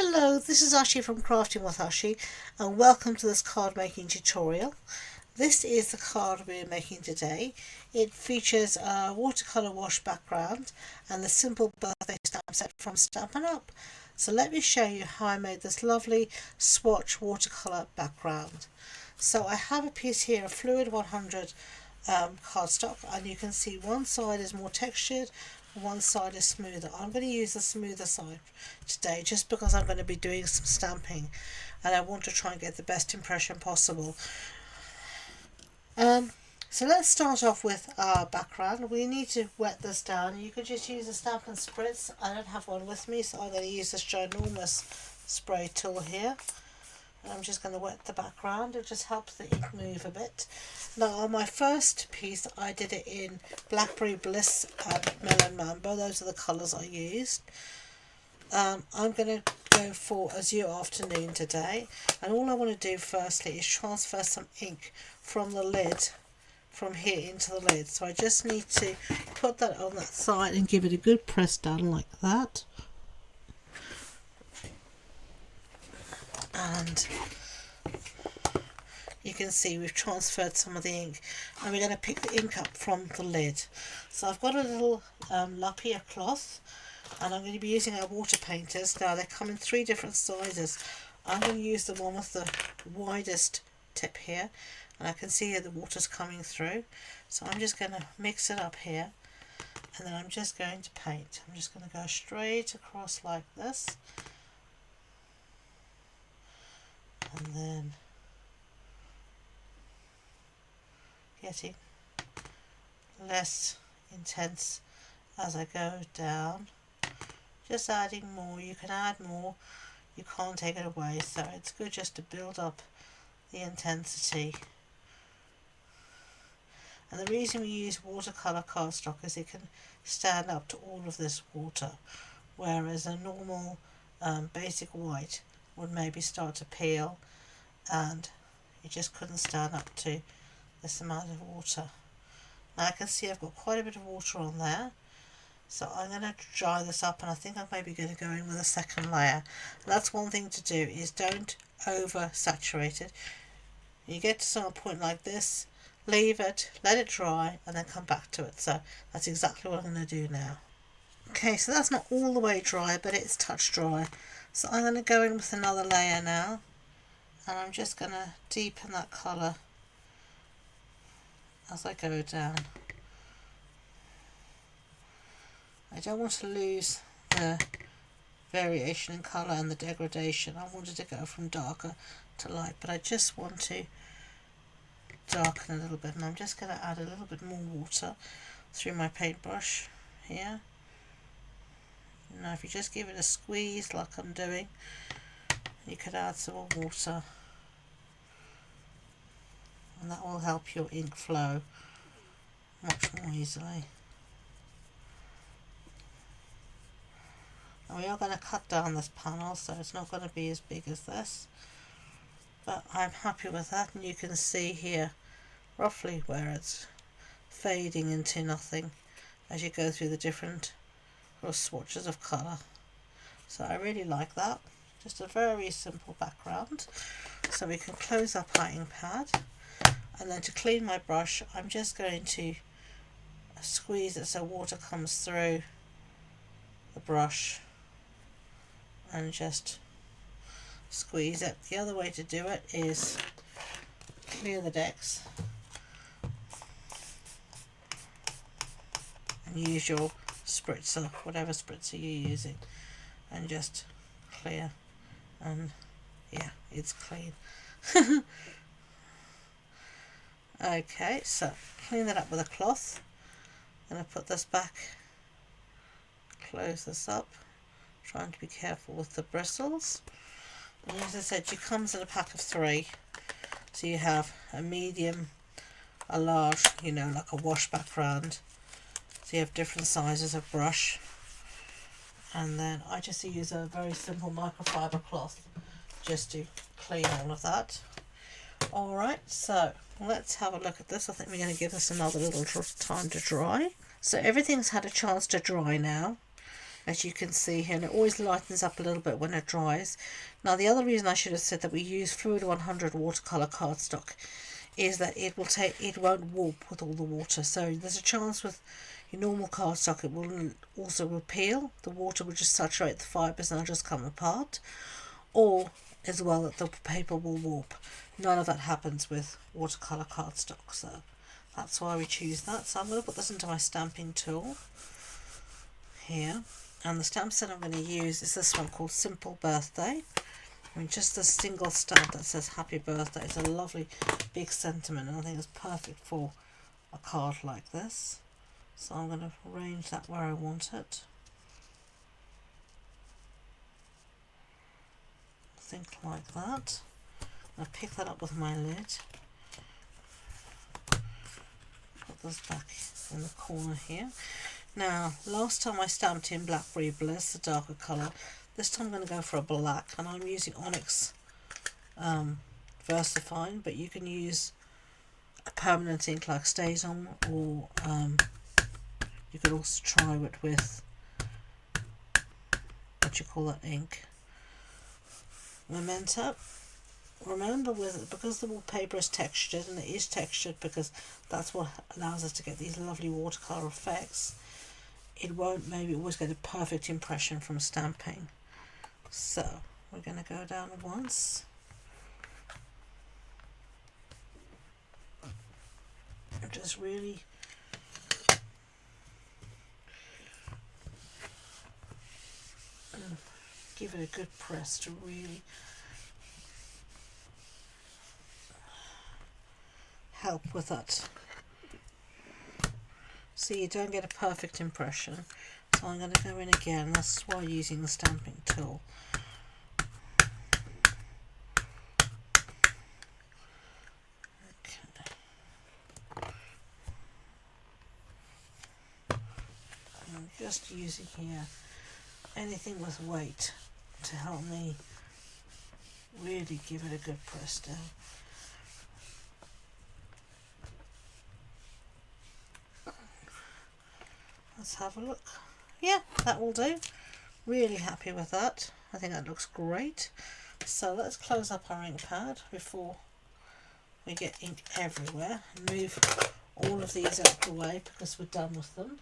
Hello, this is Ashee from Crafting with Ashee, and welcome to this card making tutorial. This is the card we're making today. It features a watercolour wash background and the simple birthday stamp set from Stampin Up. So let me show you how I made this lovely swatch watercolour background. So I have a piece here of Fluid 100 cardstock, and you can see one side is more textured, one side is smoother. I'm going to use the smoother side today just because I'm going to be doing some stamping and I want to try and get the best impression possible. So let's start off with our background. We need to wet this down. You could just use a Stampin' Spritz. I don't have one with me, so I'm going to use this ginormous spray tool here. And I'm just going to wet the background. It just helps the ink move a bit. Now on my first piece I did it in Blackberry Bliss and Melon Mambo. Those are the colours I used. I'm going to go for Azure Afternoon today, and all I want to do firstly is transfer some ink from the lid, from here into the lid. So I just need to put that on that side and give it a good press down like that. And you can see we've transferred some of the ink, and we're going to pick the ink up from the lid. So I've got a little lapierre cloth, and I'm going to be using our water painters. Now they come in 3 different sizes. I'm going to use the one with the widest tip here, and I can see here the water's coming through. So I'm just going to mix it up here, and then I'm just going to paint. I'm just going to go straight across like this, and then getting less intense as I go down, just adding more. You can add more, you can't take it away, so it's good just to build up the intensity. And the reason we use watercolour cardstock is it can stand up to all of this water, whereas a normal basic white would maybe start to peel and it just couldn't stand up to this amount of water. Now I can see I've got quite a bit of water on there, so I'm going to dry this up, and I think I'm maybe going to go in with a second layer. And that's one thing to do, is don't over saturate it. You get to some point like this, leave it, let it dry, and then come back to it. So that's exactly what I'm going to do now. Okay, so that's not all the way dry, but it's touch dry. So I'm going to go in with another layer now, and I'm just going to deepen that colour as I go down. I don't want to lose the variation in colour and the degradation. I wanted to go from darker to light, but I just want to darken a little bit, and I'm just going to add a little bit more water through my paintbrush here. Now if you just give it a squeeze like I'm doing, you could add some more water, and that will help your ink flow much more easily. And we are going to cut down this panel, so it's not going to be as big as this, but I'm happy with that. And you can see here roughly where it's fading into nothing as you go through the different swatches of colour. So I really like that. Just a very simple background. So we can close up our ink pad, and then to clean my brush I'm just going to squeeze it so water comes through the brush, and just squeeze it. The other way to do it is clear the decks and use your spritzer, whatever spritzer you're using, and just clear, and yeah, it's clean. Okay, so clean that up with a cloth. I'm going to put this back, close this up, trying to be careful with the bristles. And as I said, it comes in a pack of 3, so you have a medium, a large, you know, like a wash background, so you have different sizes of brush. And then I just use a very simple microfiber cloth just to clean all of that. Alright, so let's have a look at this. I think we're going to give this another little time to dry. So everything's had a chance to dry now. as you can see here, and it always lightens up a little bit when it dries. Now the other reason I should have said that we use Fluid 100 watercolour cardstock is that it won't warp with all the water. So there's a chance with your normal cardstock it will also peel. The water will just saturate the fibres and they'll just come apart, or as well that the paper will warp. None of that happens with watercolour cardstock, so that's why we choose that. So I'm going to put this into my stamping tool here, and the stamp set I'm going to use is this one called Simple Birthday. I mean, just a single stamp that says happy birthday. It's a lovely big sentiment, and I think it's perfect for a card like this. So I'm going to arrange that where I want it. Think like that. I'll pick that up with my lid. Put this back in the corner here. Now, last time I stamped in Blackberry Bliss, the darker colour. This time I'm going to go for a black, and I'm using Onyx VersaFine, but you can use a permanent ink like StazOn, or you could also try it with, what you call that ink, Memento. Remember, because the paper is textured, and it is textured because that's what allows us to get these lovely watercolour effects, it won't maybe always get a perfect impression from stamping. So we're going to go down once, and just really give it a good press to really help with that. See, you don't get a perfect impression. So I'm going to go in again. That's why I'm using the stamping tool. Okay. I'm just using here anything with weight to help me really give it a good press down. Let's have a look. Yeah, that will do. Really happy with that. I think that looks great. So let's close up our ink pad before we get ink everywhere. Move all of these out of the way because we're done with them.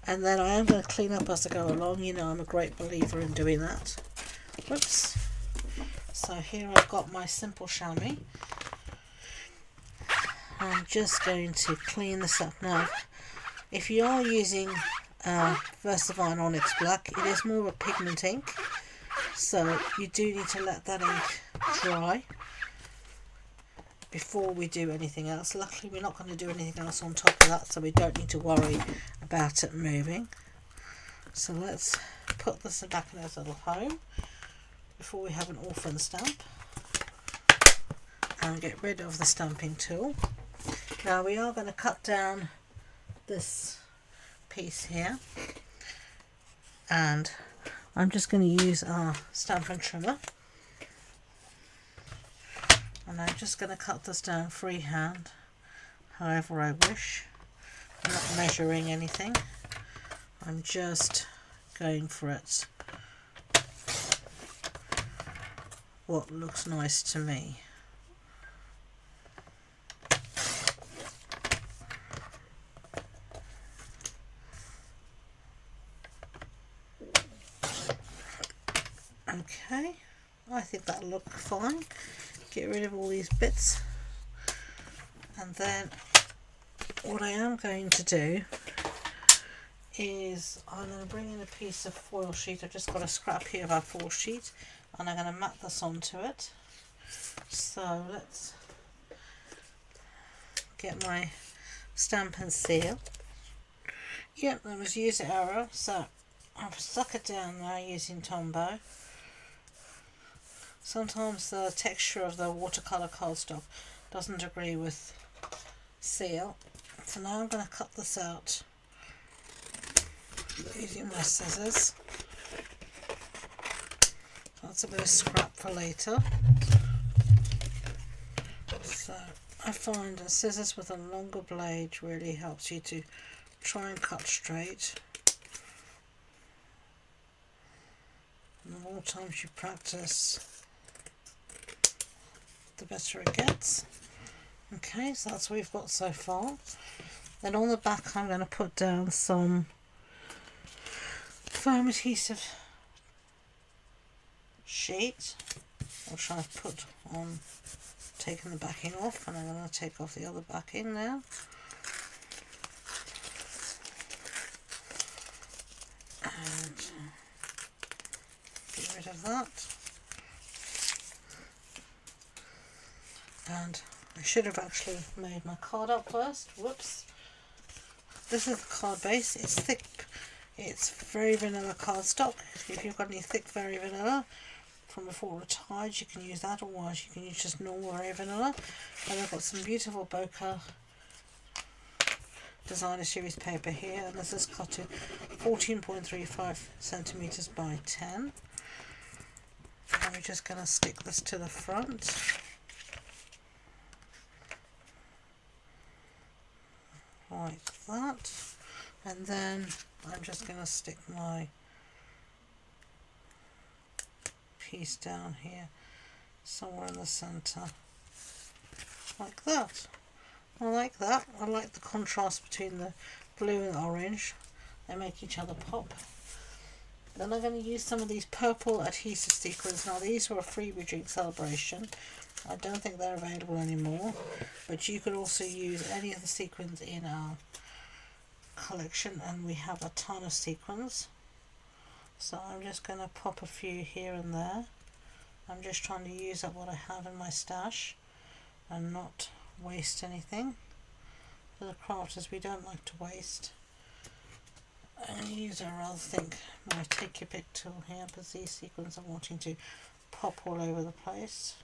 And then I am going to clean up as I go along. You know, I'm a great believer in doing that. Whoops. So here I've got my simple chamois. I'm just going to clean this up now. If you are using VersaFine Onyx Black, it is more of a pigment ink, so you do need to let that ink dry before we do anything else. Luckily we're not going to do anything else on top of that, so we don't need to worry about it moving. So let's put this back in its little home before we have an orphan stamp, and get rid of the stamping tool. Now we are going to cut down this piece here, and I'm just going to use our Stampin' Trimmer, and I'm just going to cut this down freehand however I wish. I'm not measuring anything, I'm just going for it what looks nice to me. Okay, I think that'll look fine. Get rid of all these bits, and then what I am going to do is I'm going to bring in a piece of foil sheet. I've just got a scrap here of our foil sheet, and I'm going to mat this onto it. So let's get my stamp and seal. Yep, that was user error, so I've stuck it down there using Tombow. Sometimes the texture of the watercolour cardstock doesn't agree with seal. So now I'm going to cut this out using my scissors. That's a bit of scrap for later. So I find that scissors with a longer blade really helps you to try and cut straight. And the more times you practice, the better it gets. Okay, so that's what we've got so far. Then on the back I'm going to put down some foam adhesive sheet, which I've put on, taking the backing off, and I'm going to take off the other backing now. And get rid of that. And I should have actually made my card up first. Whoops. This is the card base. It's thick. It's very vanilla cardstock. If you've got any thick very vanilla from before retired, you can use that, or you can use just normal very vanilla. And I've got some beautiful bokeh designer series paper here, and this is cut to 14.35 centimeters by 10. And we're just going to stick this to the front. Like that. And then I'm just going to stick my piece down here somewhere in the center, like that. I like that. I like the contrast between the blue and orange. They make each other pop. Then I'm going to use some of these purple adhesive sequins. Now these were a freebie during celebration. I don't think they're available anymore, but you could also use any of the sequins in our collection, and we have a ton of sequins. So I'm just going to pop a few here and there. I'm just trying to use up what I have in my stash and not waste anything. For the crafters, we don't like to waste. I'm going to use a rather think my take your pick tool here, because these sequins are wanting to pop all over the place.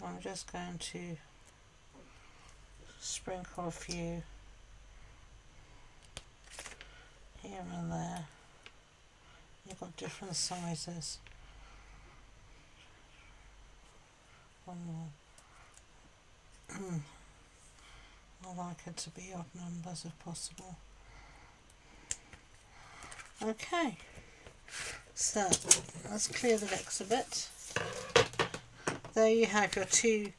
I'm just going to sprinkle a few here and there. You've got different sizes. One more. I like it to be odd numbers if possible. Okay, so let's clear the decks a bit. There you have your two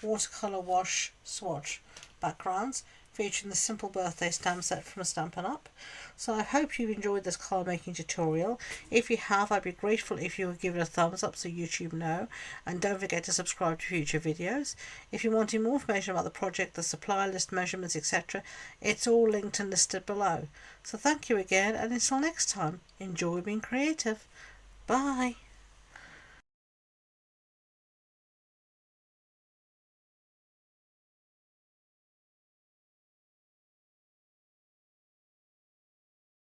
watercolour wash swatch backgrounds featuring the simple birthday stamp set from Stampin' Up. So I hope you've enjoyed this card making tutorial. If you have, I'd be grateful if you would give it a thumbs up so YouTube know, and don't forget to subscribe to future videos. If you wanted more information about the project, the supply list, measurements, etc., it's all linked and listed below. So thank you again, and until next time, enjoy being creative. Bye.